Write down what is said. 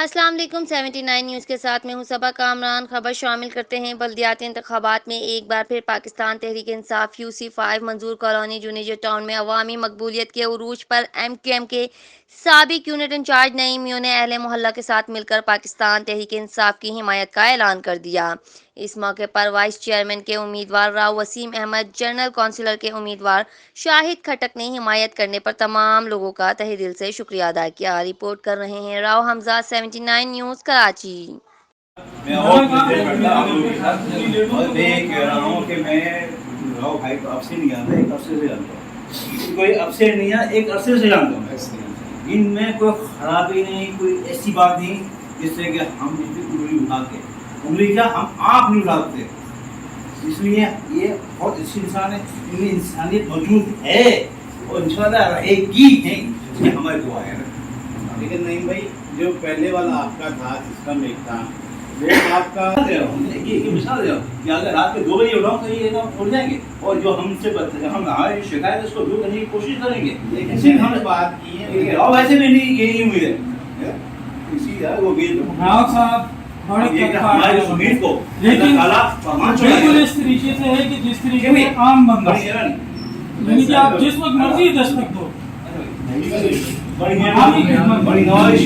السلام علیکم 79 نیوز کے ساتھ میں ہوں صبا کامران۔ خبر شامل کرتے ہیں۔ بلدیاتی انتخابات میں ایک بار پھر پاکستان تحریک انصاف UC5 منظور کالونی جونیجر ٹاؤن میں عوامی مقبولیت کے عروج پر MQM کے سابق یونٹ انچارج نعیم میوں نے اہل محلہ کے ساتھ مل کر پاکستان تحریک انصاف کی حمایت کا اعلان کر دیا۔ اس موقع پر وائس چیئرمین کے امیدوار راؤ وسیم احمد، جنرل کونسلر کے امیدوار شاہد کھٹک نے حمایت کرنے پر تمام لوگوں کا تہہ دل سے شکریہ ادا کیا۔ رپورٹ کر رہے ہیں راؤ حمزہ، 79 نیوز کراچی۔ میں اور آپ لوگوں کے ساتھ اور میں کہہ رہا ہوں کہ میں راؤ بھائی کو اب سے نہیں جانتا، ایک عرصے سے جانتا ہوں۔ کوئی اب سے نہیں ہے، ایک عرصے سے جانتا ہوں۔ ان میں کوئی خرابی نہیں، کوئی ایسی بات نہیں جس سے کہ ہم اس کی انگلی اٹھاتے، انگلی کیا ہم آپ نہیں اٹھاتے۔ اس لیے یہ بہت اچھی انسان ہے، ان میں انسانیت موجود ہے اور انشاءاللہ رہے گی ہے، اس میں ہماری دعا ہے۔ لیکن نعیم بھائی جو پہلے والا آپ کا تھا سسٹم ایک تھا وہ آپ کا یہ مثال ہے کہ اگر رات کے 2 بجے اٹھاؤں تو یہ لوگ اٹھ جائیں گے، اور جو ہم سے ہم ہماری شکایت اس کو دور کرنے کی کوشش کریں گے۔ لیکن صرف ہم نے بات کی ہے راؤ ویسے بھی نہیں، یہ نہیں امید ہے اسی وہ بھی راؤ صاحب ہماری امید کو لیکن اللہ بالکل اس طریقے سے ہے کہ جس طریقے سے عام بندہ یعنی کہ آپ جس وقت مرضی دستک دو بڑی نوازش